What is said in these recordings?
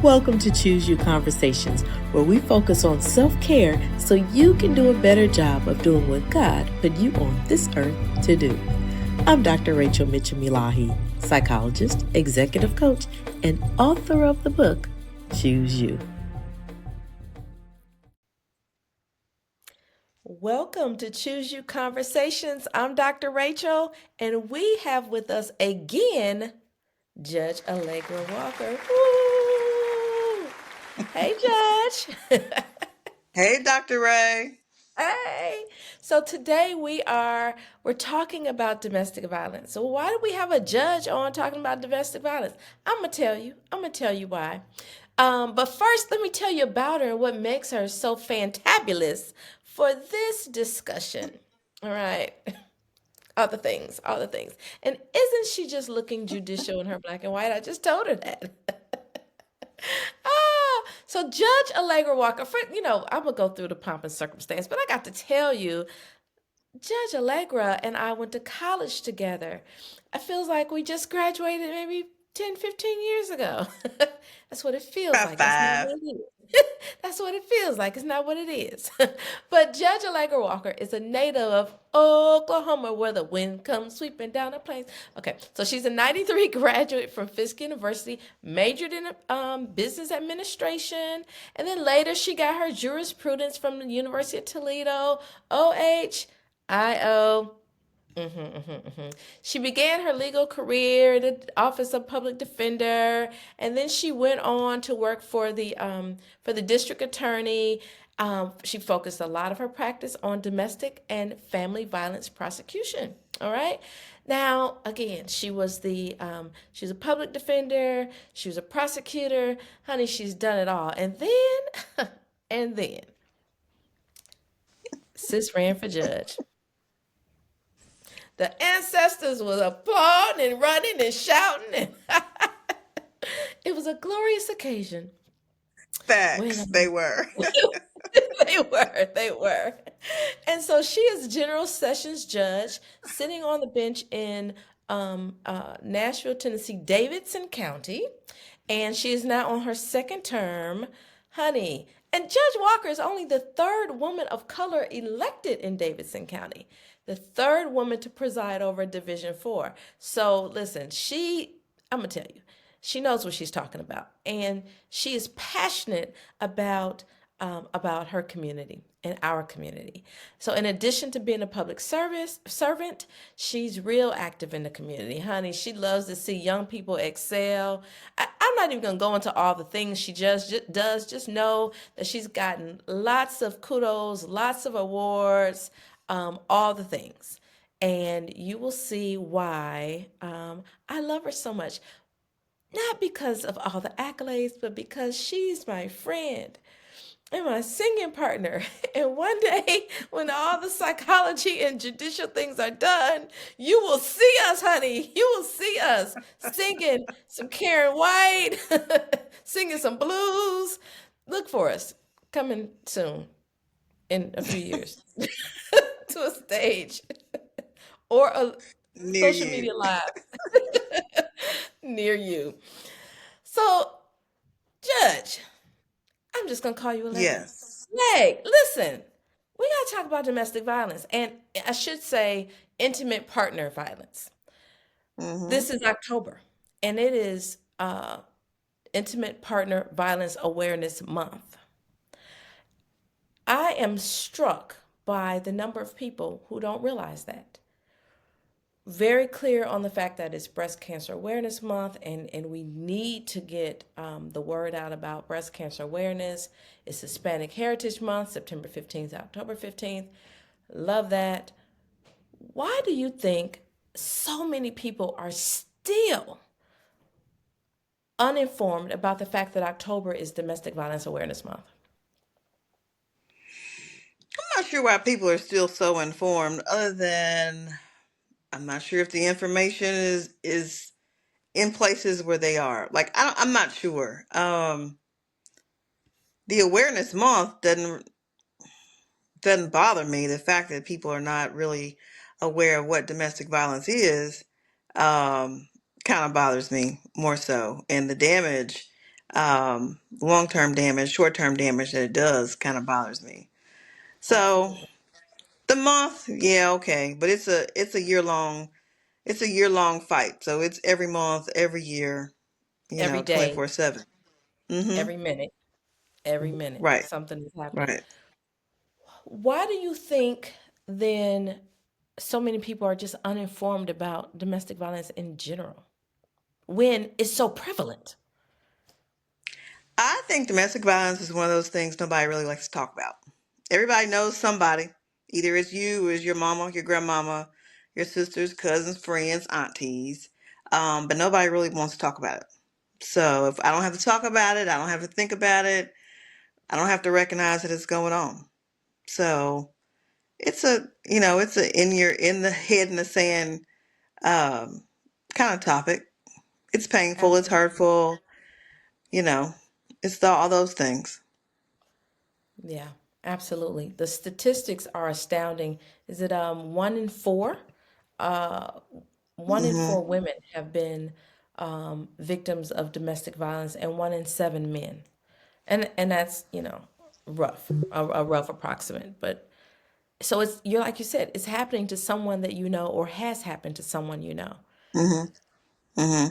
Welcome to Choose You Conversations, where we focus on self-care so you can do a better job of doing what God put you on this earth to do. I'm Dr. Rachel Mitchum Elahee, psychologist, executive coach, and author of the book, Choose You. Welcome to Choose You Conversations. I'm Dr. Rachel, and we have with us again Judge Allegra Walker. Woo! Hey, Judge. Hey, Dr. Ray. Hey. So today we're talking about domestic violence. So why do we have a judge on talking about domestic violence? I'm gonna tell you. I'm gonna tell you why. But first, let me tell you about her and what makes her so fantabulous for this discussion. All right. All the things, all the things. And isn't she just looking judicial in her black and white? I just told her that. So Judge Allegra Walker, I'm gonna go through the pomp and circumstance, but I got to tell you, Judge Allegra and I went to college together. It feels like we just graduated maybe 10, 15 years ago. That's what it feels About like. That's not five. what it is. That's what it feels like. It's not what it is. But Judge Allegra Walker is a native of Oklahoma, where the wind comes sweeping down the plains. Okay, so she's a 93 graduate from Fisk University, majored in business administration, and then later she got her jurisprudence from the University of Toledo, OHIO. She began her legal career at the Office of Public Defender, and then she went on to work for the district attorney. She focused a lot of her practice on domestic and family violence prosecution. All right. Now, again, she was a public defender. She was a prosecutor. Honey, she's done it all. And then, and then, sis ran for judge. The ancestors was applauding and running and shouting, and it was a glorious occasion when Facts, they were. they were. And so she is General Sessions Judge sitting on the bench in Nashville, Tennessee, Davidson County, and she is now on her second term, honey. And Judge Walker is only the third woman of color elected in Davidson County, the third woman to preside over Division 4. So listen, I'm gonna tell you, she knows what she's talking about, and she is passionate about her community and our community. So in addition to being a public service servant, she's real active in the community, honey. She loves to see young people excel. I'm not even gonna go into all the things she just does. Just know that she's gotten lots of kudos, lots of awards, all the things. And you will see why I love her so much. Not because of all the accolades, but because she's my friend and my singing partner. And one day, when all the psychology and judicial things are done, you will see us, honey. You will see us singing some Karen White, singing some blues. Look for us coming soon in a few years to a stage or a Near social you. media live near you. So, Judge, I'm just gonna call you Allegra. Yes. Hey, listen, we gotta talk about domestic violence, and I should say intimate partner violence. Mm-hmm. This is October, and it is Intimate Partner Violence Awareness Month. I am struck by the number of people who don't realize that. Very clear on the fact that it's Breast Cancer Awareness Month, and we need to get the word out about breast cancer awareness. It's Hispanic Heritage Month, September 15th, October 15th. Love that. Why do you think so many people are still uninformed about the fact that October is Domestic Violence Awareness Month? I'm not sure why people are still so informed, other than I'm not sure if the information is in places where they are. Like I'm not sure. The awareness month doesn't bother me. The fact that people are not really aware of what domestic violence is, kind of bothers me more so, and the damage. Long-term damage, short-term damage that it does kind of bothers me. So Absolutely. the month, yeah, okay, but it's a year long fight. So it's every month, every year, Every day, 24/7. Mm-hmm. every minute, every minute, Right. something is happening. Right. Why do you think then so many people are just uninformed about domestic violence in general when it's so prevalent? I think domestic violence is one of those things nobody really likes to talk about. Everybody knows somebody. Either it's you or it's your mama, your grandmama, your sisters, cousins, friends, aunties. But nobody really wants to talk about it. So if I don't have to talk about it, I don't have to think about it. I don't have to recognize that it's going on. So it's a in the head in the sand um, kind of topic. It's painful. It's Absolutely. hurtful. You know, all those things. Yeah, absolutely. The statistics are astounding. Is it one in four? Uh, one in Hmm. four women have been victims of domestic violence, and one in seven men. And that's rough, a rough approximate. But so it's you're like you said, it's happening to someone that you know, or has happened to someone you know. Hmm. Hmm.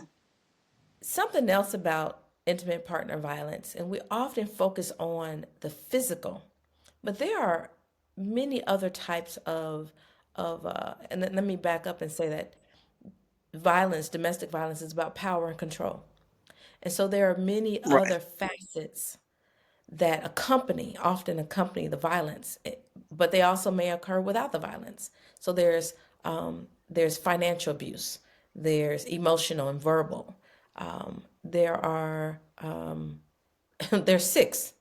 Something else about intimate partner violence, and we often focus on the physical, but there are many other types and let me back up and say that violence, domestic violence, is about power and control. And so there are many Right. other facets that often accompany the violence, but they also may occur without the violence. So there's financial abuse, there's emotional and verbal. There are there's six.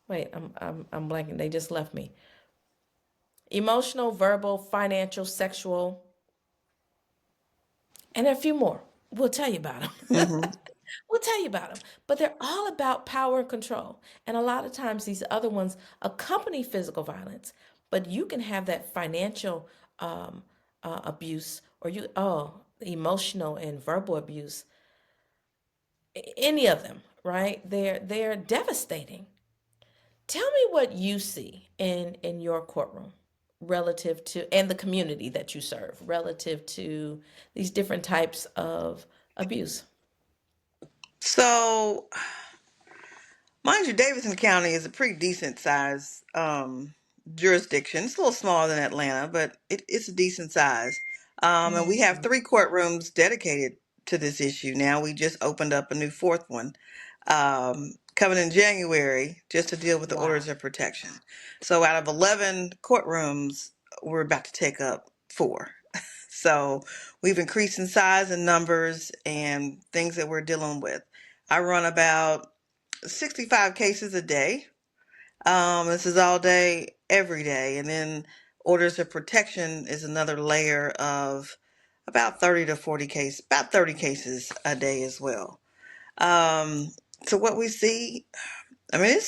Wait, I'm blanking. They just left me. Emotional, verbal, financial, sexual, and a few more. We'll tell you about them. Hmm. We'll tell you about them. But they're all about power and control. And a lot of times these other ones accompany physical violence, but you can have that financial abuse or emotional and verbal abuse, any of them, right? They're devastating. Tell me what you see in your courtroom relative to and the community that you serve relative to these different types of abuse. So, mind you, Davidson County is a pretty decent size jurisdiction. It's a little smaller than Atlanta, but it's a decent size. And we have three courtrooms dedicated to this issue now. We just opened up a new fourth one coming in January just to deal with the Wow. orders of protection. So, out of 11 courtrooms, we're about to take up four. So, we've increased in size and numbers and things that we're dealing with. I run about 65 cases a day. This is all day, every day. And then orders of protection is another layer of about 30 to 40 cases, about 30 cases a day as well. Um, so what we see, I mean,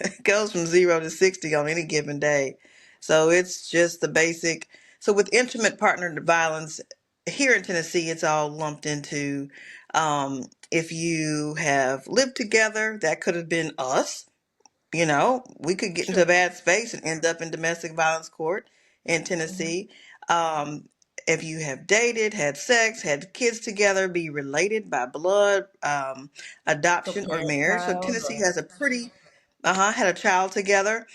it goes from 0 to 60 on any given day. So it's just the basic. So with intimate partner violence here in Tennessee, it's all lumped into if you have lived together, that could have been us. We could get into a Sure. bad space and end up in domestic violence court in Mhm. Tennessee. Um, if you have dated, had sex, had kids together, be related by blood, So adoption, or parent marriage. So child Tennessee or has a pretty, had a child together.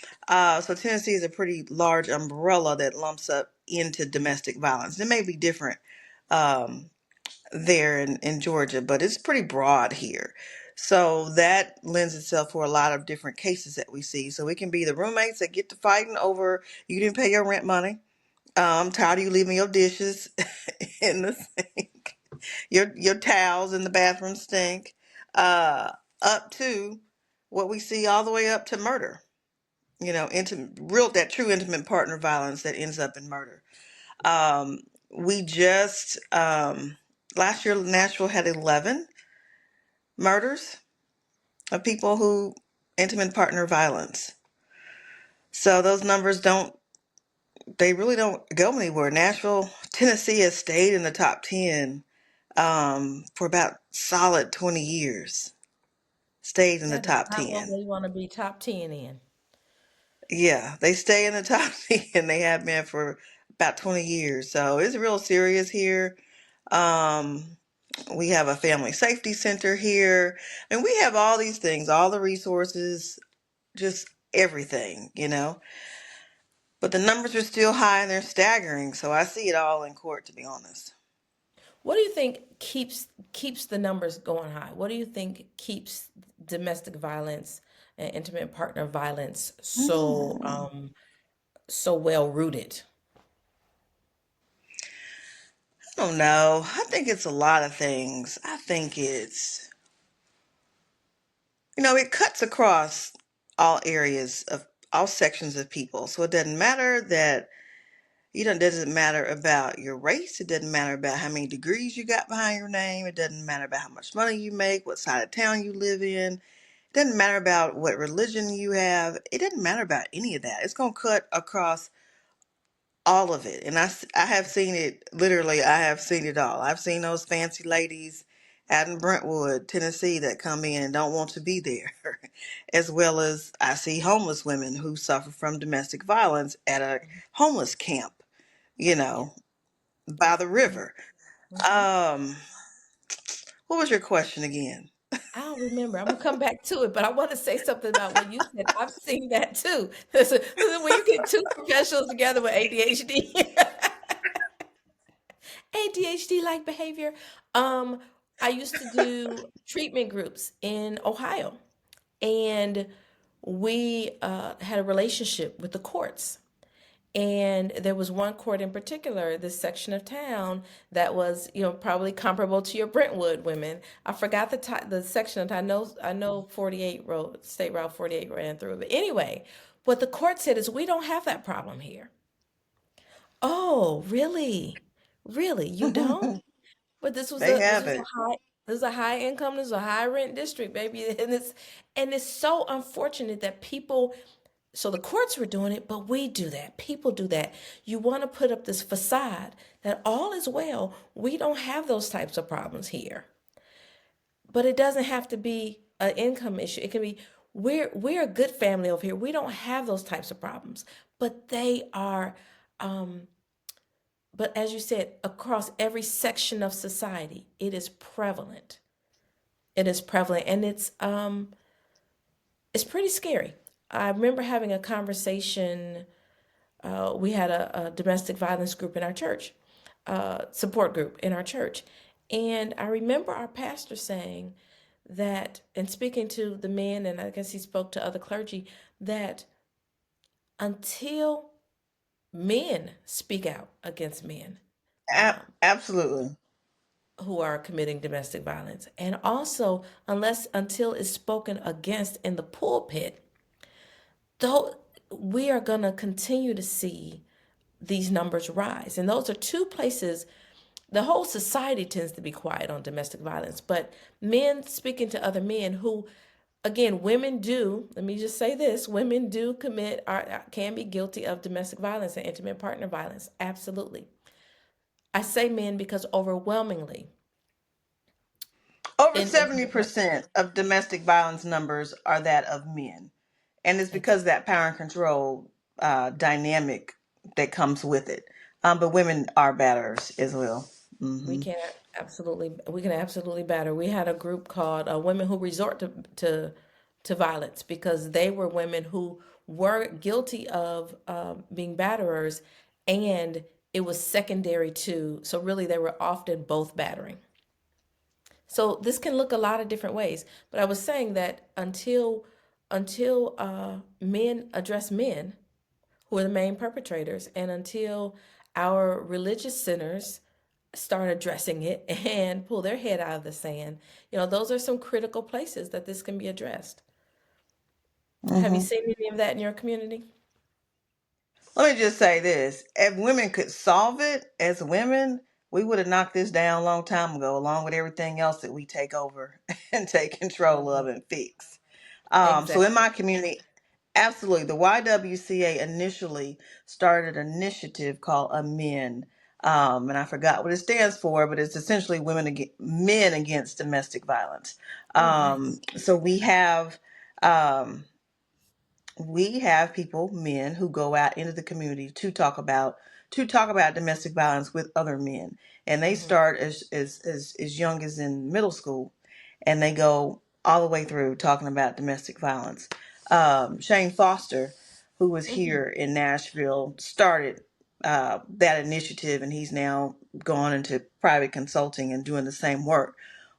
So Tennessee is a pretty large umbrella that lumps up into domestic violence. It may be different um, there in Georgia, but it's pretty broad here. So that lends itself for a lot of different cases that we see. So it can be the roommates that get to fighting over you didn't pay your rent money. I'm tired of you leaving your dishes in the sink. Your towels in the bathroom stink. Uh, Up to what we see all the way up to murder. That true intimate partner violence that ends up in murder. We just last year Nashville had 11 murders of people who intimate partner violence. So those numbers really don't go anywhere. Nashville, Tennessee has stayed in the top 10 for about solid 20 years. stays in the That is top not what 10. we want to be top 10 in. Yeah, they stay in the top 10. They have been for about 20 years. So it's real serious here. Um, we have a family safety center here, and we have all these things, all the resources, just everything. But the numbers are still high and they're staggering. So I see it all in court, to be honest. What do you think keeps the numbers going high? What do you think keeps domestic violence and intimate partner violence Hmm. so well rooted? I don't know. I think it's a lot of things. I think it cuts across all areas of all sections of people. So it doesn't matter that, it doesn't matter about your race. It doesn't matter about how many degrees you got behind your name. It doesn't matter about how much money you make, what side of town you live in. It doesn't matter about what religion you have. It doesn't matter about any of that. It's going to cut across all of it. And I have seen it, literally, I have seen it all. I've seen those fancy ladies out in Brentwood, Tennessee, that come in and don't want to be there, as well as I see homeless women who suffer from domestic violence at a homeless camp, you Yeah. know, by the river. Mm-hmm. Um, what was your question again? I don't remember. I'm gonna come back to it, but I want to say something about what you said. I've seen that too. Listen, when you get two professionals together with ADHD, ADHD like behavior. Um, I used to do treatment groups in Ohio, and we had a relationship with the courts. And there was one court in particular, this section of town that was, probably comparable to your Brentwood women. I forgot the section of town. I know 48 road, State Route 48 ran through it. But anyway, what the court said is we don't have that problem here. Oh, really? Really? You don't? But this was They a this have was a it. high this is a high income, this is a high rent district, baby. And it's so unfortunate that people, so the courts were doing it, but we do that. People do that. You want to put up this facade that all is well. We don't have those types of problems here. But it doesn't have to be an income issue. It can be we're a good family over here. We don't have those types of problems. But they are um but as you said, across every section of society, it is prevalent. It is prevalent and it's pretty scary. I remember having a conversation. We had a domestic violence group in our church, support group in our church. And I remember our pastor saying that, and speaking to the men, and I guess he spoke to other clergy, that until men speak out against men Absolutely. who are committing domestic violence, and also until it's spoken against in the pulpit, though we are going to continue to see these numbers rise. And those are two places. The whole society tends to be quiet on domestic violence, but men speaking to other men who, again, women do, let me just say this, women do can be guilty of domestic violence and intimate partner violence. Absolutely. I say men because overwhelmingly Over in intimate partner, 70% of domestic violence numbers are that of men. And it's because of exactly. that power and control dynamic that comes with it. But women are batterers as well. We Hmm. can we can absolutely batter. We had a group called Women Who Resort to Violence because they were women who were guilty of being batterers, and it was secondary to. So really, they were often both battering. So this can look a lot of different ways. But I was saying that until men address men who are the main perpetrators, and until our religious centers start addressing it and pull their head out of the sand, those are some critical places that this can be addressed. Have you Hmm. seen any of that in your community? Let me just say this. If women could solve it as women, we would have knocked this down a long time ago, along with everything else that we take over and take control of Mhm. and fix. So in Exactly. my community, absolutely. The YWCA initially started an initiative called Amend, And I forgot what it stands for, but it's essentially men against domestic violence. Oh, nice. So um, we have people, men, who go out into the community to talk about domestic violence with other men, and they Mm-hmm. start as young as in middle school, and they go all the way through talking about domestic violence. Shane Foster, who was Mm-hmm. here in Nashville, started that initiative, and he's now gone into private consulting and doing the same work,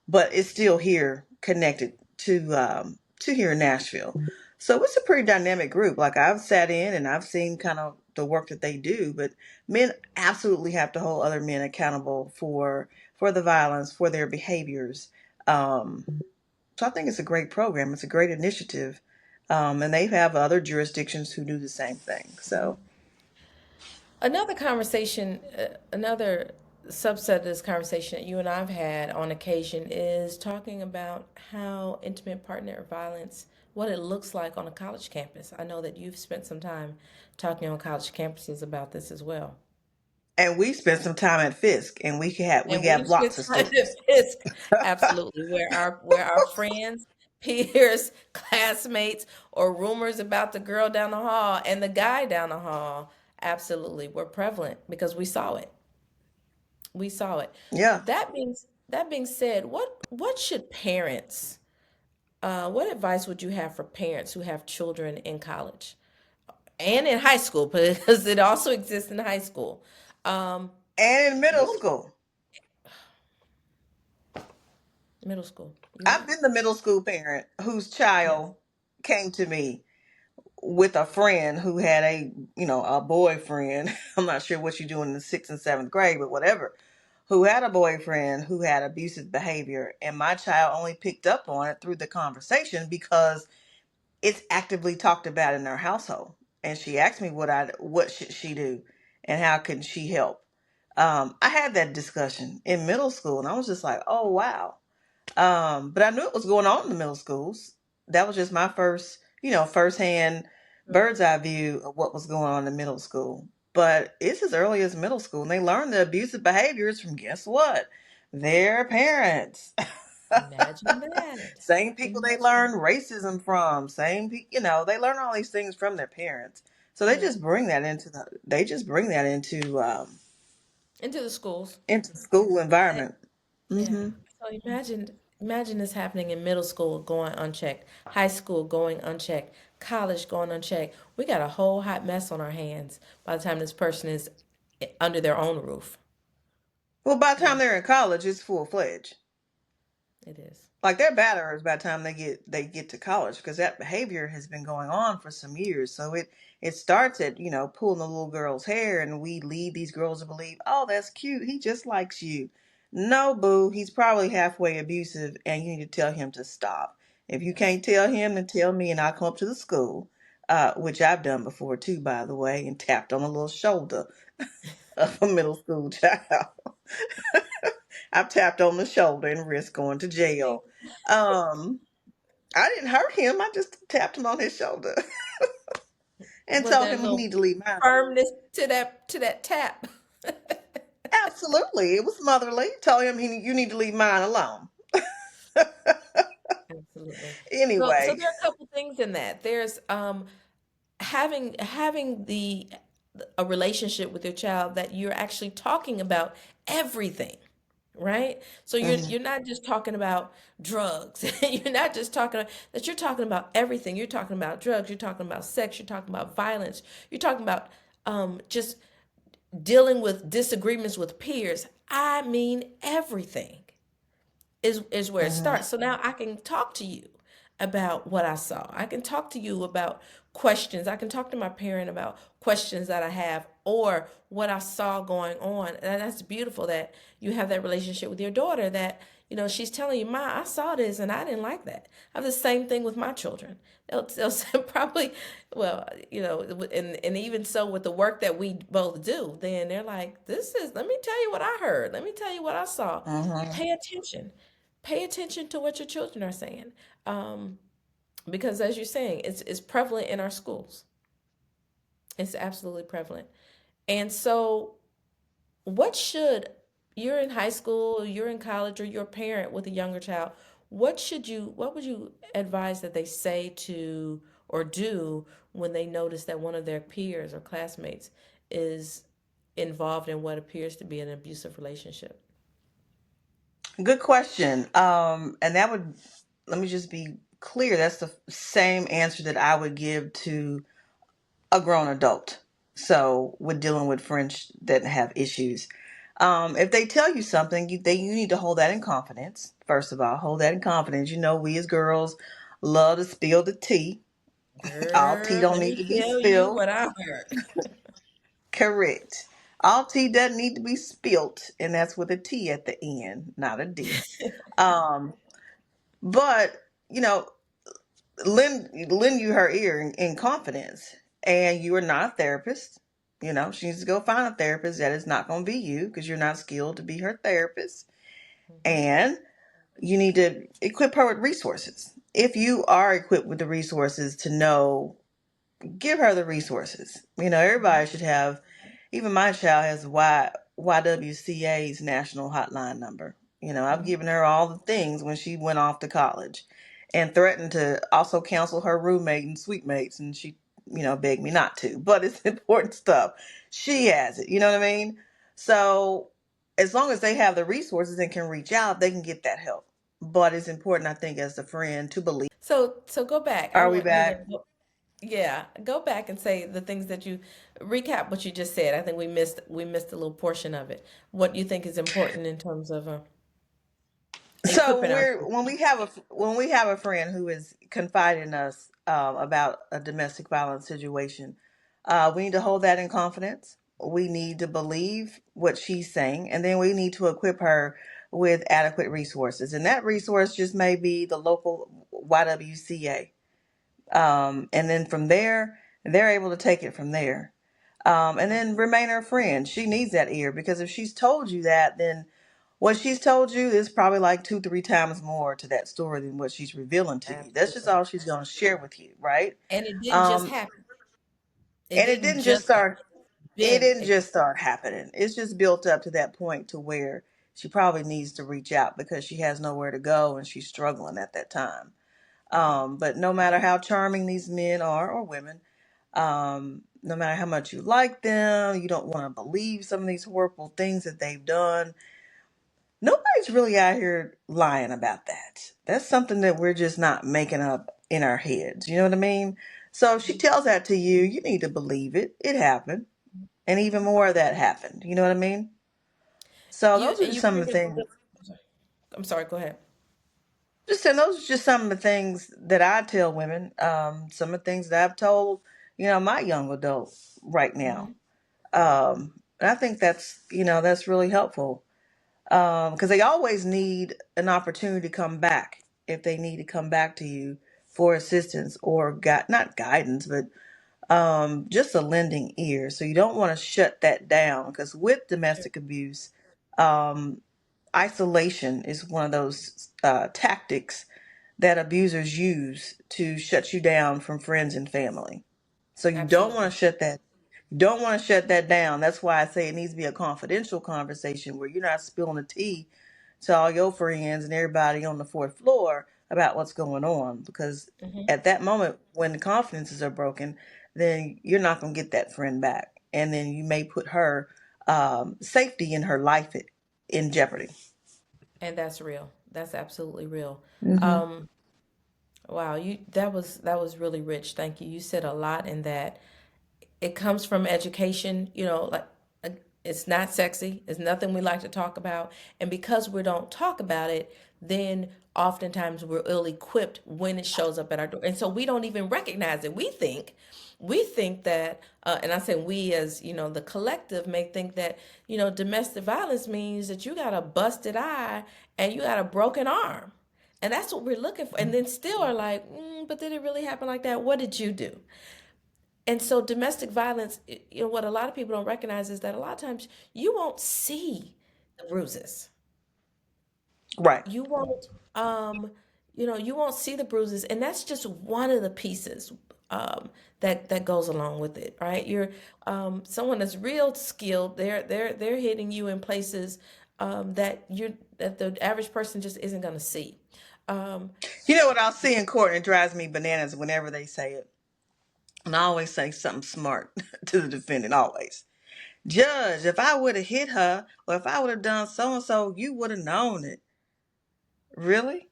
but it's still here connected to here in Nashville. So it's a pretty dynamic group. Like I've sat in and I've seen kind of the work that they do, but men absolutely have to hold other men accountable for the violence, for their behaviors. Um, so I think it's a great program. It's a great initiative, and they have other jurisdictions who do the same thing. So Another conversation, another subset of this conversation that you and I've had on occasion is talking about how intimate partner violence, what it looks like on a college campus. I know that you've spent some time talking on college campuses about this as well. and we spent some time at Fisk, and we And have we've spent lots of time at stories. Fisk, absolutely, where our friends, peers, classmates, or rumors about the girl down the hall and the guy down the hall, absolutely, were prevalent because we saw it. We saw it. Yeah. That being said, what should parents? What advice would you have for parents who have children in college and in high school because it also exists in high school? Um, And in middle what school. middle school? You I've what? been the middle school parent whose Yes. child came to me with a friend who had a boyfriend. I'm not sure what you do in the sixth and seventh grade, but whatever. Who had a boyfriend who had abusive behavior, and my child only picked up on it through the conversation because it's actively talked about in their household. And she asked me what should she do, and how can she help. I had that discussion in middle school, and I was just like, oh wow. But I knew it was going on in the middle schools. That was just my firsthand bird's eye view of what was going on in middle school. But it's as early as middle school, and they learn the abusive behaviors from guess what? Their parents. Imagine that. Same people they Imagine learn that. racism from. They learn all these things from their parents. So Yeah. they just bring that Into the schools. into school Eh, environment. Yeah. Hmm. So imagine this happening in middle school going unchecked, high school going unchecked, college going unchecked. We got a whole hot mess on our hands by the time this person is under their own roof. Well, by the Yeah, time they're in college, it's full fledged. it is. Like they're batterers by the time they get to college, because that behavior has been going on for some years. So it starts at pulling the little girl's hair, and we lead these girls to believe, oh, that's cute, he just likes you. No, boo, he's probably halfway abusive, and you need to tell him to stop. If you Yes. can't tell him, then tell me, and I'll come up to the school, which I've done before too, by the way, and tapped on the little shoulder of a middle school child. I've tapped on the shoulder and risk going to See, jail. Um, I didn't hurt him. I just tapped him on his shoulder and was told there a him he little needed to leave mine alone. firmness to that tap? Absolutely, it was motherly. Told him you need to leave mine alone. Absolutely. So Anyway, there are a couple things in that. There's having the a relationship with your child that you're actually talking about everything, right? So mhm, you're not just talking about drugs. You're not just talking that you're talking about everything. You're talking about drugs, you're talking about sex, you're talking about violence, you're talking about just dealing with disagreements with peers. I mean everything is where it mhm, starts. So now I can talk to you about what I saw. I can talk to you about questions. I can talk to my parent about questions that I have or what I saw going on. And that's beautiful that you have that relationship with your daughter that, she's telling you, Ma, I saw this and I didn't like that. I have the same thing with my children. They'll say probably, well, and even so with the work that we both do, then they're like, let me tell you what I heard. Let me tell you what I saw. mhm. Pay attention. Pay attention to what your children are saying. Because as you're saying, it's prevalent in our schools. It's absolutely prevalent. And so what should you're in high school, you're in college, or you're a parent with a younger child, what would you advise that they say to or do when they notice that one of their peers or classmates is involved in what appears to be an abusive relationship? Good question. And that would, let me just be clear, that's the same answer that I would give to a grown adult. So, with dealing with friends that have issues. If they tell you something, you need to hold that in confidence. First of all, hold that in confidence. You know, we as girls love to spill the tea. All tea Girl, don't let need me to be tell you spilled. what I heard. Correct. All tea doesn't need to be spilt, and that's with a T at the end, not a D. Um, but you know, lend you her ear in confidence, and you are not a therapist. You know, she needs to go find a therapist. That is not going to be you because you're not skilled to be her therapist, Mhm. and you need to equip her with resources. If you are equipped with the resources to know, give her the resources. You know, everybody Mhm. should have. Even my child has YWCA's national hotline number. You know, I've Mhm. given her all the things when she went off to college, and threatened to also counsel her roommate and suite mates, and she, begged me not to. But it's important stuff. She has it. You know what I mean? So as long as they have the resources and can reach out, they can get that help. But it's important, I think, as a friend to believe. So go back. I Are we want you to back? yeah, go back and say the things that you recap what you just said. I think we missed a little portion of it. What you think is important in terms of So equipping our we're when we have a friend who is confiding us about a domestic violence situation, we need to hold that in confidence. We need to believe what she's saying, and then we need to equip her with adequate resources. And that resource just may be the local YWCA. And then from there, they're able to take it from there. And then remain her friend. She needs that ear because if she's told you that, then what she's told you is probably like two, three times more to that story than what she's revealing to you. That's just absolutely. all she's going to share with you, right? And it didn't just Um, happen. It and it didn't didn't just just happen. start. It Been didn't just start happening. It's just built up to that point to where she probably needs to reach out because she has nowhere to go and she's struggling at that time. Mhm. But no matter how charming these men are or women, no matter how much you like them, you don't want to believe some of these horrible things that they've done. Nobody's really out here lying about that. That's something that we're just not making up in our heads. You know what I mean? So if she Mhm. tells that to you, you need to believe it. It happened. And even more of that happened. You know what I mean? So You those are and just you some of bring the up things. I'm sorry, go ahead. Just saying, those are just some of the things that I tell women. Some of the things that I've told, my young adult right now. Mhm. And I think that's really helpful because they always need an opportunity to come back if they need to come back to you for assistance or not guidance, but just a lending ear. So you don't want to shut that down because with domestic abuse, um, isolation is one of those tactics that abusers use to shut you down from friends and family. So you don't want Absolutely. to shut that down. That's why I say it needs to be a confidential conversation where you're not spilling the tea to all your friends and everybody on the fourth floor about what's going on. Because Mhm. at that moment, when the confidences are broken, then you're not going to get that friend back. And then you may put her safety in her life in jeopardy. And that's real. That's absolutely real. Hmm. Um, wow, that was really rich. Thank you. You said a lot in that. It comes from education, like uh, it's not sexy. It's nothing we like to talk about. And because we don't talk about it, then oftentimes we're ill equipped when it shows up at our door. And so we don't even recognize it. We think that, and I say we as, the collective may think that, domestic violence means that you got a busted eye and you got a broken arm. And that's what we're looking for. And then still are like, but did it really happen like that? What did you do? And so domestic violence, what a lot of people don't recognize is that a lot of times you won't see the bruises. Right. You won't, um, you won't see the bruises, and that's just one of the pieces. um, that goes along with it, right? You're someone that's real skilled. They're hitting you in places that the average person just isn't going to see. Um, You know what I'll see in court, and it drives me bananas whenever they say it. And I always say something smart to the defendant, always. Judge, if I would have hit her, or if I would have done so and so, you would have known it. Really?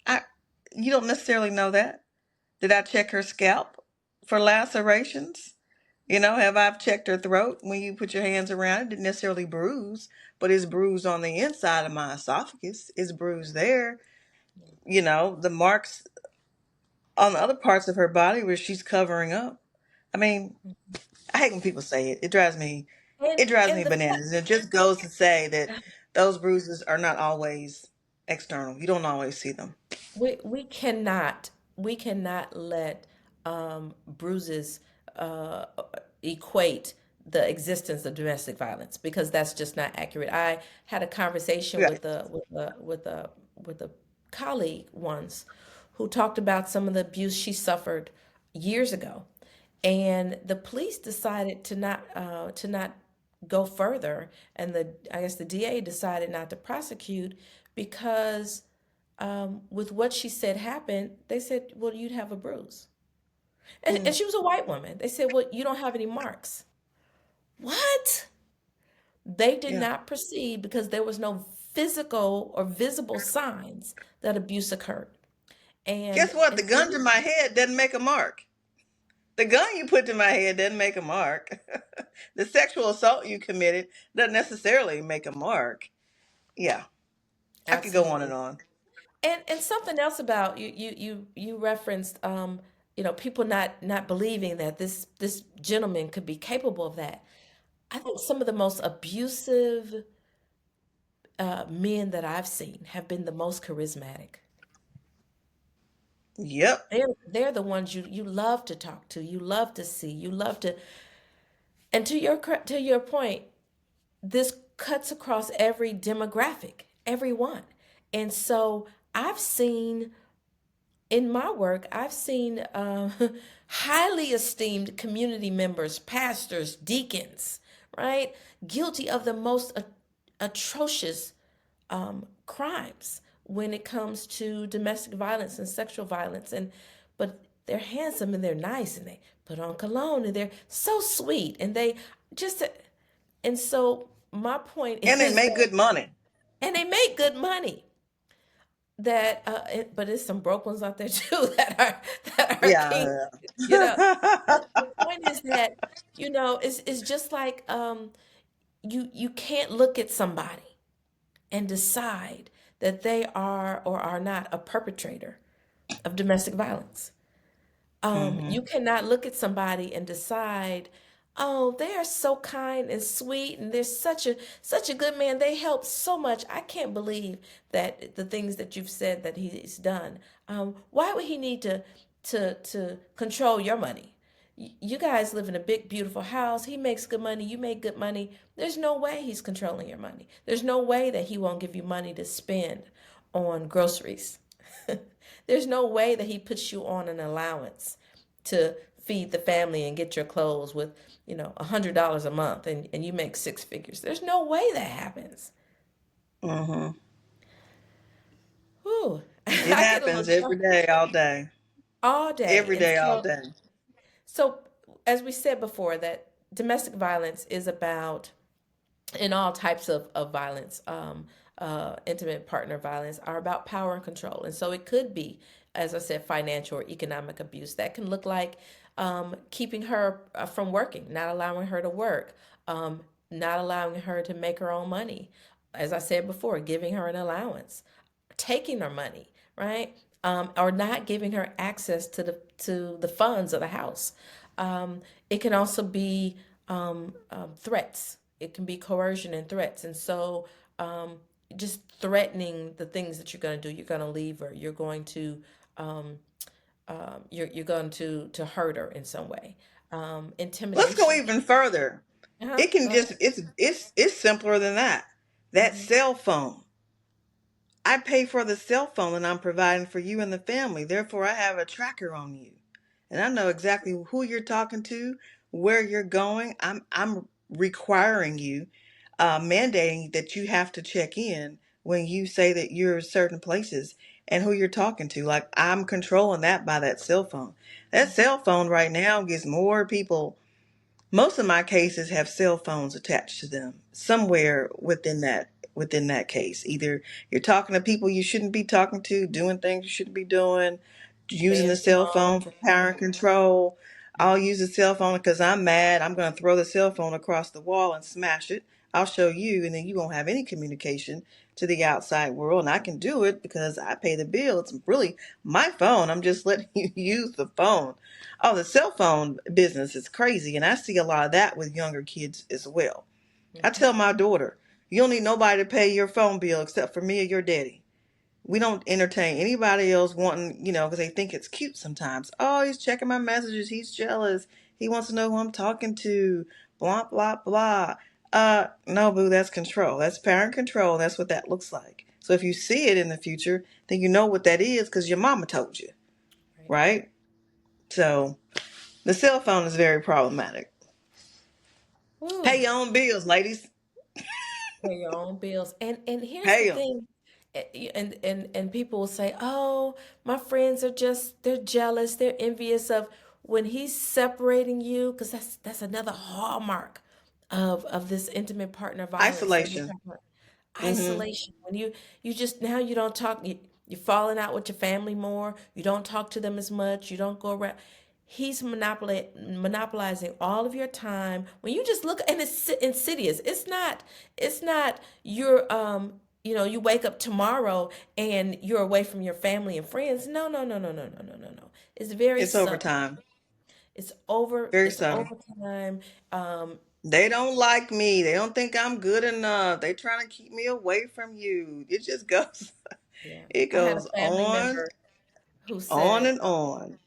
I You don't necessarily know that. Did I check her scalp for lacerations? Have I checked her throat when you put your hands around it? Didn't necessarily bruise, but it's bruised on the inside of my esophagus. It's bruised there. The marks on the other parts of her body where she's covering up. I mean, I hate when people say it. It drives me and the bananas. And it just goes to say that those bruises are not always external. You don't always see them. we cannot let bruises uh, equate the existence of domestic violence, because that's just not accurate. I had a conversation Right. with a colleague once who talked about some of the abuse she suffered years ago, and the police decided to not go further, and the I guess the DA decided not to prosecute because with what she said happened, they said, well, you'd have a bruise. And Mm, she was a white woman. They said, well, you don't have any marks. What? They did yeah. not proceed because there was no physical or visible signs that abuse occurred. Guess And what? The and gun to my head doesn't make a mark. The gun you put to my head doesn't make a mark. The sexual assault you committed doesn't necessarily make a mark. Yeah, I could go on and absolutely. on. And something else about you referenced people not believing that this gentleman could be capable of that. I think some of the most abusive men that I've seen have been the most charismatic. Yep. They're the ones you love to talk to, you love to see, you love to. And to your point, this cuts across every demographic, everyone. And so I've seen in my work, I've seen highly esteemed community members, pastors, deacons, right, guilty of the most atrocious crimes when it comes to domestic violence and sexual violence. And but they're handsome and they're nice and they put on cologne and they're so sweet and they just and so my point And they is make that good money. and they make good money. But it's some broke ones out there too that are king. Yeah. You know, the point is that it's just like you can't look at somebody and decide that they are or are not a perpetrator of domestic violence. Hmm. You cannot look at somebody and decide, oh, they are so kind and sweet, and they're such a good man. They help so much. I can't believe that the things that you've said that he's done. Why would he need to control your money? You guys live in a big, beautiful house. He makes good money. You make good money. There's no way he's controlling your money. There's no way that he won't give you money to spend on groceries. There's no way that he puts you on an allowance to feed the family and get your clothes with, $100 a month and you make six figures. There's no way that happens. Hmm. Whew. It I get a happens little every day, all day. all day. Every And day, all so, day. so as we said before, that domestic violence is about in all types of violence, intimate partner violence, are about power and control. And so it could be, as I said, financial or economic abuse. That can look like keeping her from working, not allowing her to work, not allowing her to make her own money. As I said before, giving her an allowance, taking her money, right? Or not giving her access to the funds of the house. It can also be threats. It can be coercion and threats, and so just threatening the things that you're going to do. You're going to leave her. You're going to um, you're going to hurt her in some way. Let's go Intimidation. even further. Uh-huh. It can Go ahead. just it's simpler than that. That Hmm. cell phone. I pay for the cell phone that I'm providing for you and the family. Therefore, I have a tracker on you. and I know exactly who you're talking to, where you're going. I'm requiring you, mandating that you have to check in when you say that you're certain places and who you're talking to. Like, I'm controlling that by that cell phone. That Mhm. cell phone right now gives more people, most of my cases have cell phones attached to them somewhere within that case. Either you're talking to people you shouldn't be talking to, doing things you shouldn't be doing, using the Staying too cell phone long. for power control. I'll Mhm. use the cell phone because I'm mad. I'm going to throw the cell phone across the wall and smash it. I'll show you, and then you won't have any communication to the outside world. And I can do it because I pay the bill. It's really my phone. I'm just letting you use the phone. Oh, the cell phone business is crazy, and I see a lot of that with younger kids as well. I Mhm. tell my daughter, you don't need nobody to pay your phone bill except for me or your daddy. We don't entertain anybody else wanting, because they think it's cute sometimes. Oh, he's checking my messages. He's jealous. He wants to know who I'm talking to. Blah, blah, blah. No, boo, that's control. That's parent control. That's what that looks like. So if you see it in the future, then you know what that is because your mama told you, Right. right? So the cell phone is very problematic. Whew. Pay your own bills, ladies. Pay your own bills. And here's the Pay them. thing, and people will say, "Oh, my friends are just they're jealous, they're envious of when he's separating you," because that's another hallmark of this intimate partner violence that we're Isolation. talking about. Mm-hmm. Isolation. When you just now you don't talk, you're falling out with your family more, you don't talk to them as much, you don't go around. He's monopolizing all of your time. When you just look, and it's insidious. It's not you're you wake up tomorrow and you're away from your family and friends. No, no, no, no, no, no, no, no, no. It's very It's subtle. overtime. It's over. Very It's subtle. over time. Um, They don't like me. They don't think I'm good enough. They trying to keep me away from you. It just goes. yeah. It I had a goes family on, member who on said and on.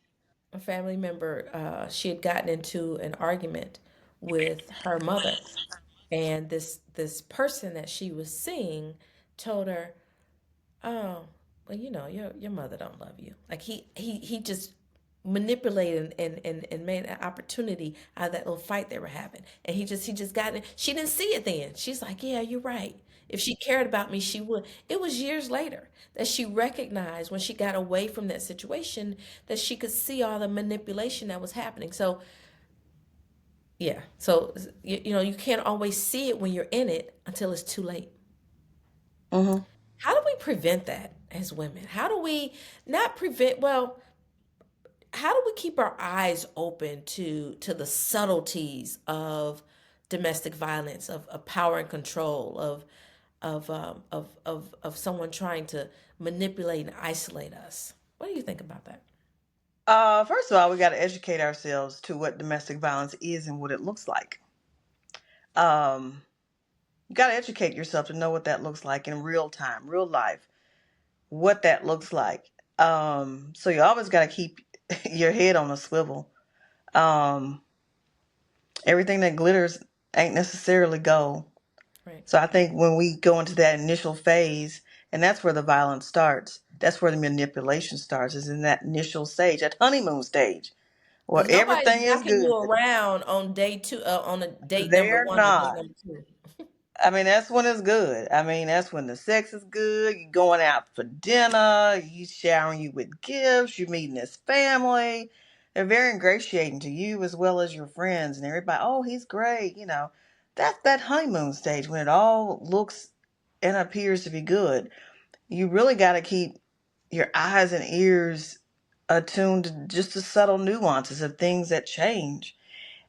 a family member, she had gotten into an argument with her mother, and this person that she was seeing told her, "Oh, well, your mother don't love you." Like he just manipulated and made an opportunity out of that little fight they were having, and he just got it. She didn't see it then. She's like, "Yeah, you're right. If she cared about me, she would." It was years later that she recognized when she got away from that situation that she could see all the manipulation that was happening. So yeah, so you can't always see it when you're in it until it's too late. Hmm. How do we prevent that as women? How do we not prevent, well, how do we keep our eyes open to the subtleties of domestic violence, of power and control, of someone trying to manipulate and isolate us? What do you think about that? First of all, we got to educate ourselves to what domestic violence is and what it looks like. Um, you got to educate yourself to know what that looks like in real time, real life, what that looks like. So you always got to keep your head on a swivel. Um, Everything that glitters ain't necessarily gold. Right. So I think when we go into that initial phase, and that's where the violence starts, that's where the manipulation starts, is in that initial stage, that honeymoon stage, where Because nobody's everything is knocking you good. around on day two, on a date number They're one or date not. number two. I mean, that's when it's good. I mean, that's when the sex is good. You're going out for dinner. He's showering you with gifts. You're meeting his family. They're very ingratiating to you as well as your friends and everybody. Oh, he's great. That's that honeymoon stage when it all looks and appears to be good. You really got to keep your eyes and ears attuned to just the subtle nuances of things that change.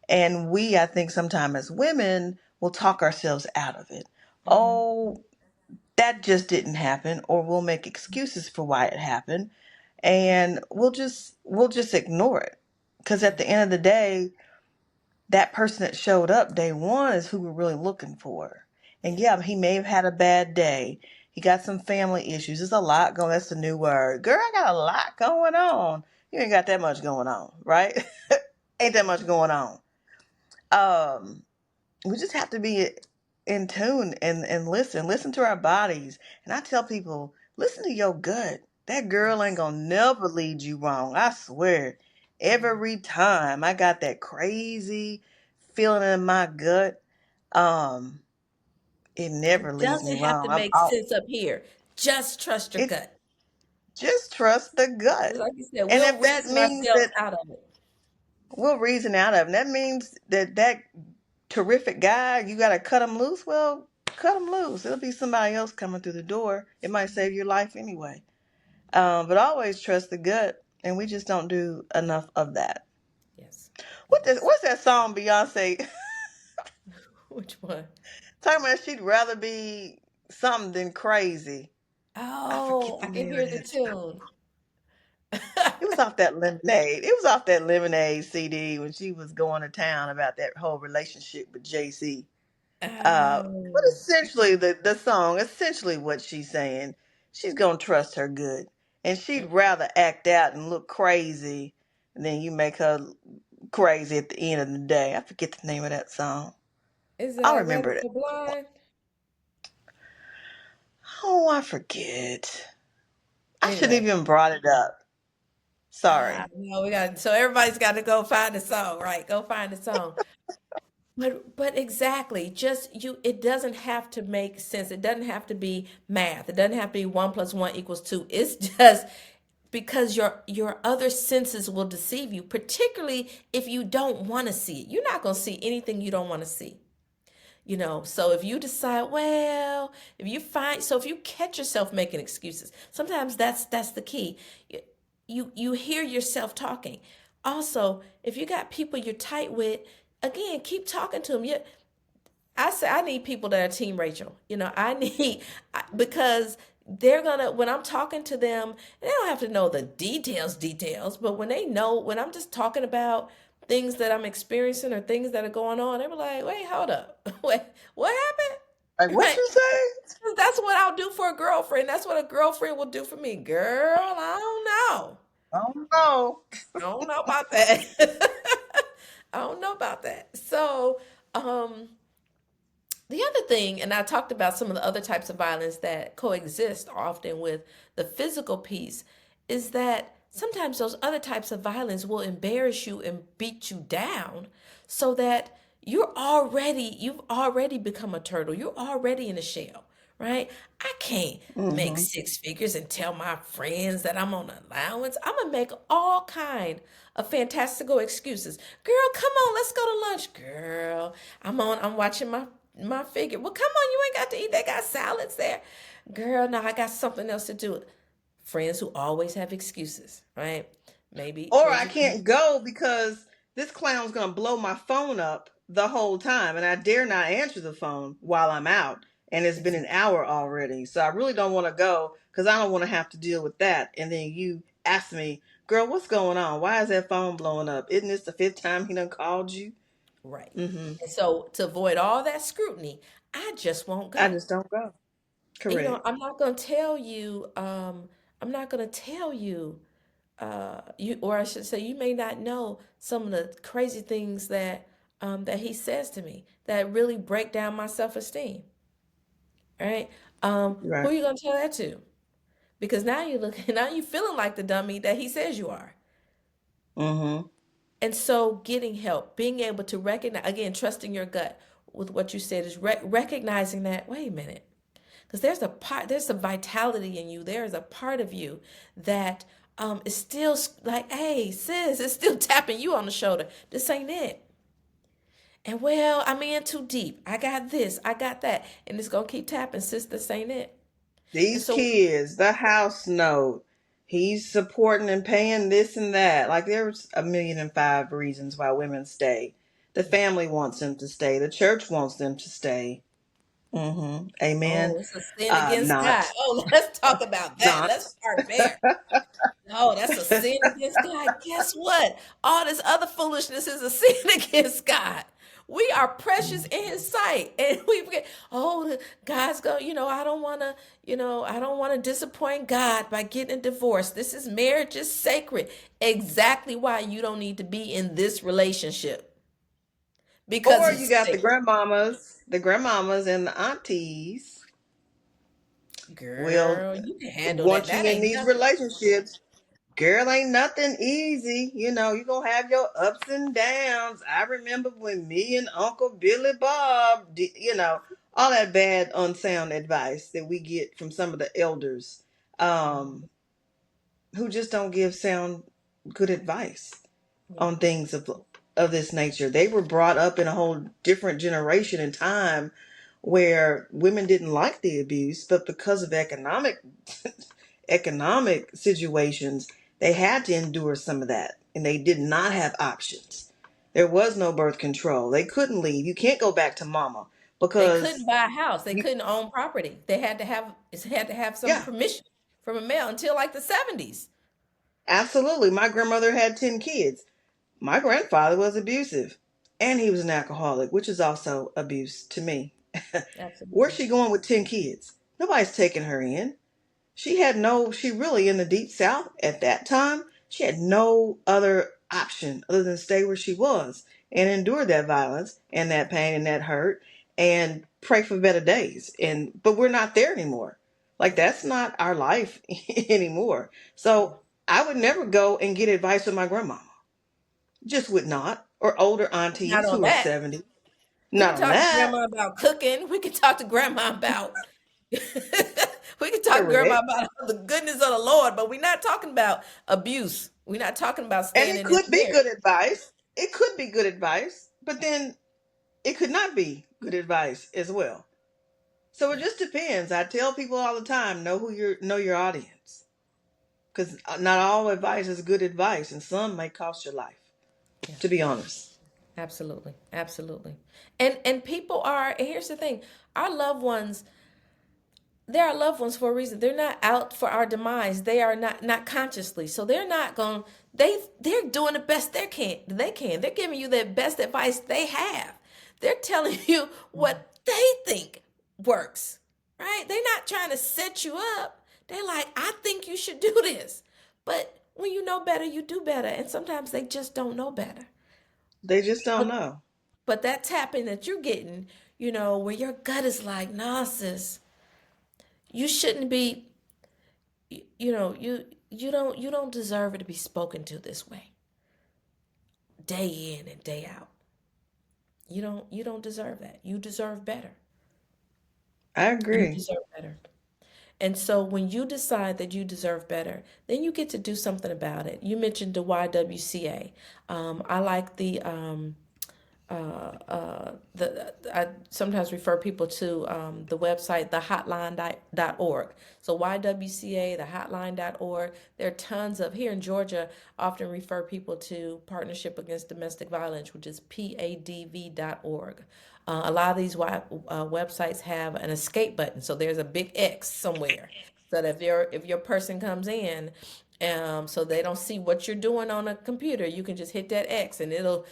And we, I think, sometimes as women, will talk ourselves out of it. Hmm. Oh, that just didn't happen, or we'll make excuses for why it happened, and we'll just ignore it. Because Yeah. at the end of the day, that person that showed up day one is who we're really looking for. And Yeah. yeah, he may have had a bad day. He got some family issues. There's a lot going. That's the new word. Girl, I got a lot going on. You ain't got that much going on, right? Ain't that much going on. Um, we just have to be in tune and listen to our bodies. And I tell people, listen to your gut. That girl ain't Yes. gonna never lead you wrong, I swear. Every time I got that crazy feeling in my gut, um, it never It leads me doesn't have to wrong. make sense up here. Just trust your It gut. just trust the gut. Just like you said, And we'll if that reason means ourselves that out of it. we'll reason out of it, that means that that terrific guy, you got to cut him loose. Well, cut him loose. It'll be somebody else coming through the door. It might save your life anyway. But always trust the gut, and we just don't do enough of that. Yes. Yes. What's that song Beyonce Which one? talking about? She'd rather be something than crazy. I forget Oh, the I can name of hear the that song. tune. It was off that Lemonade. It was off that Lemonade CD when she was going to town about that whole relationship with JC. But Oh, essentially, the song, essentially what she's saying, she's gonna trust her good, and she'd mm. rather act out and look crazy than you make her crazy at the end of the day. I forget the name of that song. Is it I'll I'd rather remember it. go blind? Oh, I forget. I should have Anyway, even brought it up. Sorry. no, we got so everybody's got to go find a song, right? Go find a song. But exactly, just you. It doesn't have to make sense. It doesn't have to be math. It doesn't have to be one plus one equals two. It's just because your other senses will deceive you, particularly if you don't want to see it. You're not going to see anything you don't want to see. So if you decide, well, if you catch yourself making excuses, sometimes that's the key. You hear yourself talking. Also, if you got people you're tight with, again, keep talking to them. I say I need people that are Team Rachel. Because they're gonna when I'm talking to them, they don't have to know the details, but when I'm just talking about things that I'm experiencing or things that are going on, they were like, wait, hold up. Wait, what happened? Like what Right. you say? That's what I'll do for a girlfriend. That's what a girlfriend will do for me. Girl, I don't know. Oh no. I don't know about that. I don't know about that. So, um, the other thing, and I talked about some of the other types of violence that coexist often with the physical piece, is that sometimes those other types of violence will embarrass you and beat you down so that you've already become a turtle. You're already in a shell, right? I can't make Mm-hmm. six figures and tell my friends that I'm on allowance. I'm gonna make all kind of fantastical excuses. Girl, come on, let's go to lunch. Girl, I'm watching my figure. Well, come on, you ain't got to eat. They got salads there. Girl, no, I got something else to do. Friends who always have excuses, right? Maybe Or friends I who can't go because this clown's gonna blow my phone up the whole time, and I dare not answer the phone while I'm out. And it's been an exactly hour already, so I really don't want to go because I don't want to have to deal with that. And then you ask me, "Girl, what's going on? Why is that phone blowing up? Isn't this the fifth time he done called you?" right. Mm-hmm. And so to avoid all that scrutiny, I just won't I go. just don't go. And, Correct. I'm not going to tell you. I'm not going to tell you. Or I should say, you may not know some of the crazy things that he says to me that really break down my self esteem. Right? Who Right. are you going to tell that to? Because now you're looking, now you're feeling like the dummy that he says you are. Mm-hmm. And so, getting help, being able to recognize, again, trusting your gut with what you said is recognizing that, wait a minute, because there's a vitality in you. There is a part of you that is still like, hey, sis, it's still tapping you on the shoulder. This ain't it. And well, I'm in too deep. I got this, I got that. And it's going to keep tapping, sis, this ain't it. And These so, kids, the house note, he's supporting and paying this and that. Like there's a million and five reasons why women stay. The yeah. family wants them to stay. The church wants them to stay. Mm-hmm. Amen. Oh, it's a sin against God. Not, Oh, let's talk about that. not. Let's start there. No, that's a sin against God. Guess what? All this other foolishness is a sin against God. We are precious in his sight. And we forget, God's go, I don't want to disappoint God by getting a divorce. This is marriage is sacred. Exactly why you don't need to be in this relationship. Because Or you it's got sacred. the grandmamas and the aunties will Girl, you can handle that. want you That in ain't these nothing. relationships. Girl, ain't nothing easy. You gonna have your ups and downs. I remember when me and Uncle Billy Bob, all that bad, unsound advice that we get from some of the elders, um, who just don't give sound, good advice Yeah. on things of this nature. They were brought up in a whole different generation and time where women didn't like the abuse, but because of economic situations, they had to endure some of that, and they did not have options. There was no birth control. They couldn't leave. You can't go back to mama They couldn't because buy a house. They you, couldn't own property. They had to have some yeah, permission from a male until like the 70s. absolutely. My grandmother had 10 kids. My grandfather was abusive, and he was an alcoholic, which is also abuse to me. Where's Absolutely. she going with 10 kids? Nobody's taking her in. She really, in the deep south at that time, she had no other option other than stay where she was and endure that violence and that pain and that hurt and pray for better days. But we're not there anymore. Like, Yeah. that's not our life anymore. Yeah. So I would never go and get advice from my grandmama. Just would not. Or older Not aunties on who are that. 70. We Not can on talk to that. grandma about cooking. We can talk to grandma about we can talk to grandma Correct. about the goodness of the Lord, but we're not talking about abuse. We're not talking about And staying it in this could be marriage. good advice. It could be good advice. But then it could not be good advice as well. So it Yeah. just depends. I tell people all the time, know your audience, because not all advice is good advice, and some may cost your life. Yeah. To be honest, Absolutely. Absolutely. And people are, and here's the thing, our loved ones, they're our loved ones for a reason. They're not out for our demise. They are not consciously. So they're not going they're doing the best they can. They're giving you the best advice they have. They're telling you what they think works. Right? They're not trying to set you up. They're like, "I think you should do this." But when you know better, you do better. And sometimes they just don't know better. they just don't But know. but that tapping that you're getting, where your gut is like, "Nah, sis, you shouldn't be you don't deserve it to be spoken to this way day in and day out. You don't deserve that. You deserve better. I You agree. deserve better. And so when you decide that you deserve better, then you get to do something about it. You mentioned the YWCA. I like I sometimes refer people to the website, thehotline.org. So YWCA, thehotline.org. There are tons of, here in Georgia, often refer people to Partnership Against Domestic Violence, which is PADV.org. A lot of these websites have an escape button. So there's a big X somewhere. So that if your person comes in, so they don't see what you're doing on a computer, you can just hit that X and it'll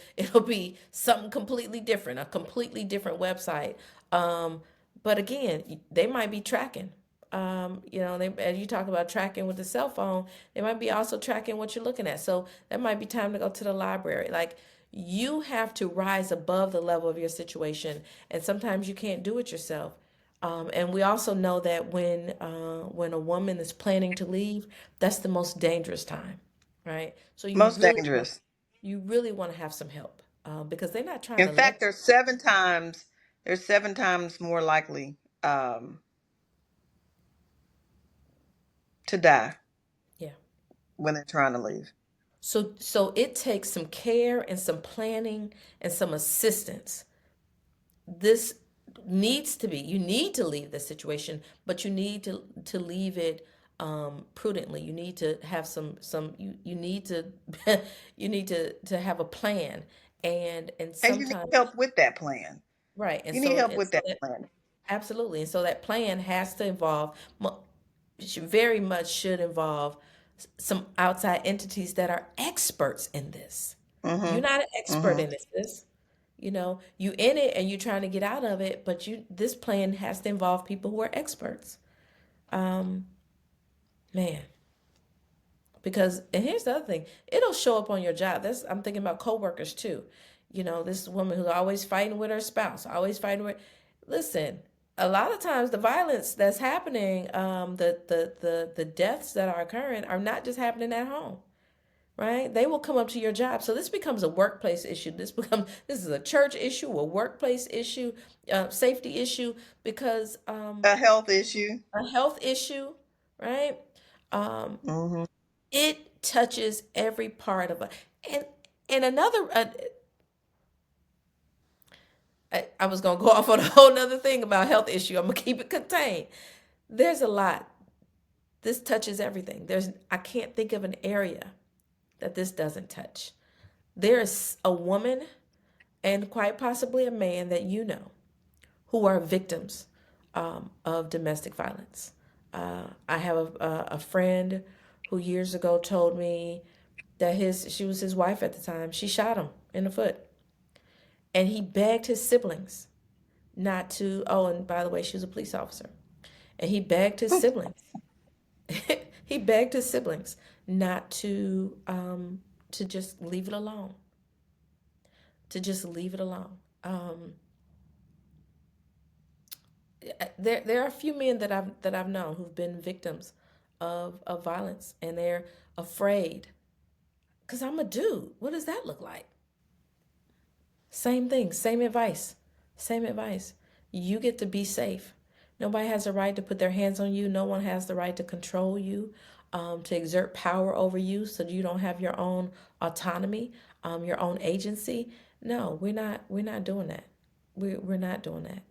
be something completely different, a completely different website. Um, but again, they might be tracking. As you talk about tracking with the cell phone, they might be also tracking what you're looking at. So that might be time to go to the library. Like, you have to rise above the level of your situation, and sometimes you can't do it yourself. And we also know that when a woman is planning to leave, that's the most dangerous time, right? So you Most really want dangerous. you really want to have some help, because they're not trying In to fact, let there's 7 times more likely to die you. Yeah. when they're trying to leave. So it takes some care and some planning and some assistance. This needs to be You need to leave the situation, but you need to leave it prudently. You need to have you need to you need to have a plan, and And you need sometimes, help with that plan. right. and You need so help and with so that that plan. absolutely, and so that plan has to involve very much should involve some outside entities that are experts in this. You're Mm-hmm. not an expert Mm-hmm. in this. You in it and you're trying to get out of it, but this plan has to involve people who are experts. Um, Man, because, and here's the other thing, it'll show up on your job. I'm thinking about coworkers too. This woman who's always fighting with her spouse, always fighting with. Listen, a lot of times the violence that's happening, the deaths that are occurring are not just happening at home, right? They will come up to your job. So this becomes a workplace issue. This is a church issue, a workplace issue, safety issue, because A health issue. a health issue, right? Um, Hmm. it touches every part of it. And and another, I was gonna go off on a whole nother thing about health issue. I'm gonna keep it contained. There's a lot. This touches everything. I can't think of an area that this doesn't touch. There is a woman and quite possibly a man that you know who are victims of domestic violence. I have a friend who years ago told me that she was his wife at the time. She shot him in the foot, and he begged his siblings not to. Oh, and by the way, she was a police officer, and he begged his siblings. He begged his siblings not to just leave it alone. To just leave it alone. There are a few men that I've known who've been victims of violence, and they're afraid. Cause I'm a dude. What does that look like? Same thing, same advice, same advice. You get to be safe. Nobody has the right to put their hands on you. No one has the right to control you, to exert power over you, so you don't have your own autonomy, your own agency. No, we're not. We're not doing that. We're not doing that.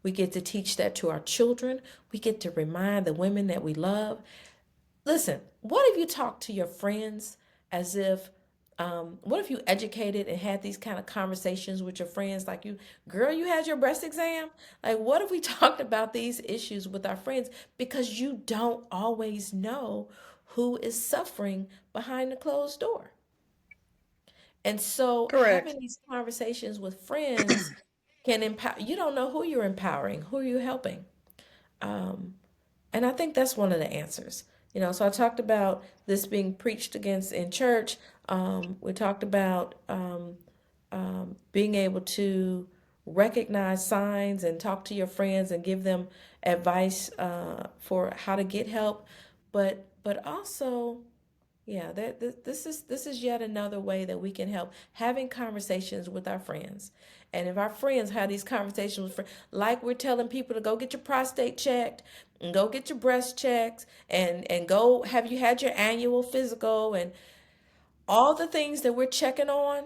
We get to teach that to our children. We get to remind the women that we love. Listen, what if you talk to your friends as if, what if you educated and had these kind of conversations with your friends like girl, you had your breast exam? Like, what if we talked about these issues with our friends? Because you don't always know who is suffering behind the closed door. And so Correct. having these conversations with friends can empower, you don't know who you're empowering, who are you helping. Um, and I think that's one of the answers. So I talked about this being preached against in church. We talked about being able to recognize signs and talk to your friends and give them advice for how to get help. But also, yeah, this is yet another way that we can help, having conversations with our friends. And if our friends have these conversations with friends, like we're telling people to go get your prostate checked and go get your breast checked and go, have you had your annual physical and all the things that we're checking on,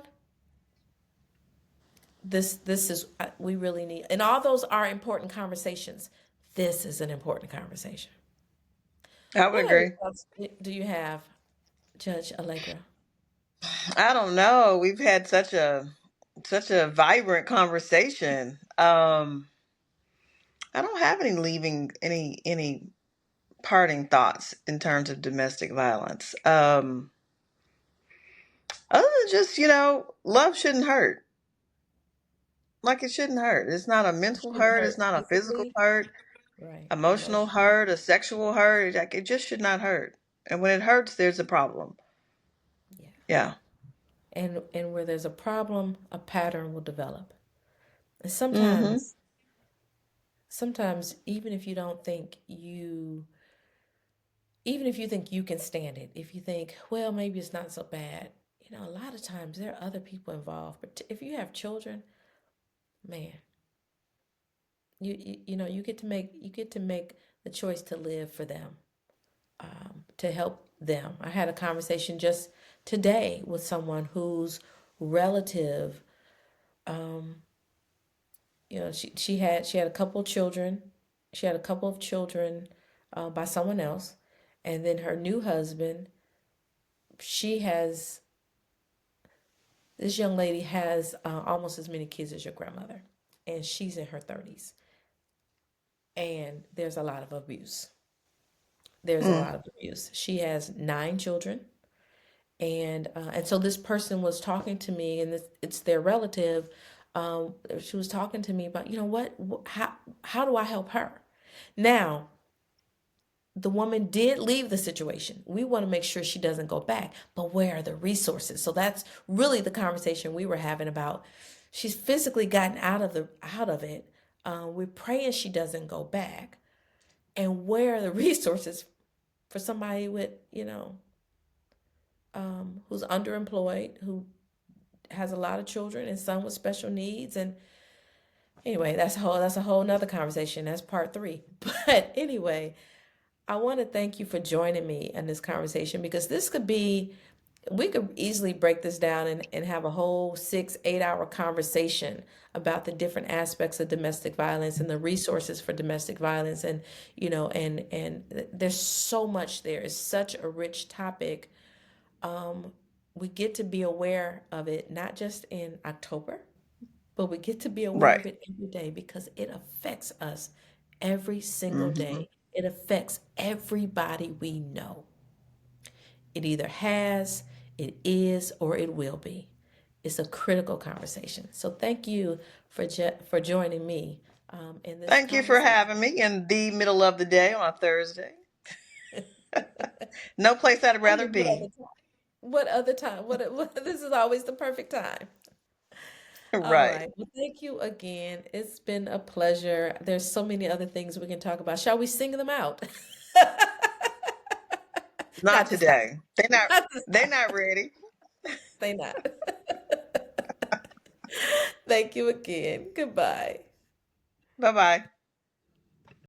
this is, we really need, and all those are important conversations. This is an important conversation. I would What other agree. thoughts do you have, Judge Allegra? I don't know. We've had such a vibrant conversation. I don't have any parting thoughts in terms of domestic violence. Other than just, love shouldn't hurt. Like it shouldn't hurt. It's not a It mental shouldn't hurt. It's hurt not a physical physically, hurt, right? emotional Emotional, hurt, a sexual hurt. Like it just should not hurt. And when it hurts, there's a problem. yeah. Yeah. And where there's a problem, a pattern will develop. And Mm-hmm. sometimes even if you don't think even if you think you can stand it, if you think, well, maybe it's not so bad, a lot of times there are other people involved. But if you have children, man, you get to make the choice to live for them, to help them. I had a conversation just today with someone whose relative, um, she had a couple of children. She had a couple of children by someone else, and then her new husband. She has This young lady has almost as many kids as your grandmother, and she's in her 30s. And there's a lot of abuse. There's a Mm. lot of abuse. She has 9 children, and so this person was talking to me, and it's their relative. She was talking to me about, what, how do I help her? Now, the woman did leave the situation. We want to make sure she doesn't go back, but where are the resources? So that's really the conversation we were having about. She's physically gotten out of it, We're praying she doesn't go back. And where are the resources for somebody with, who's underemployed, who has a lot of children and some with special needs? And anyway, that's a whole nother conversation. That's part three. But anyway, I want to thank you for joining me in this conversation, because we could easily break this down and have a whole 6, 8 hour conversation about the different aspects of domestic violence and the resources for domestic violence. And, there's so much there. It's such a rich topic. We get to be aware of it, not just in October, but we get to be aware of Right. it every day, because it affects us every single Hmm. day. It affects everybody we know. It either has, it is, or it will be. It's a critical conversation. So thank you for joining me in this Thank you for conversation. having me in the middle of the day on a Thursday. No place I'd I rather mean, what be. other time? What other time? This is always the perfect time. All Right. right. Well, thank you again. It's been a pleasure. There's so many other things we can talk about. Shall we sing them out? Not Not this time. today. They're not. Not this They're time. not ready. They not. Thank you again. Goodbye. Bye bye.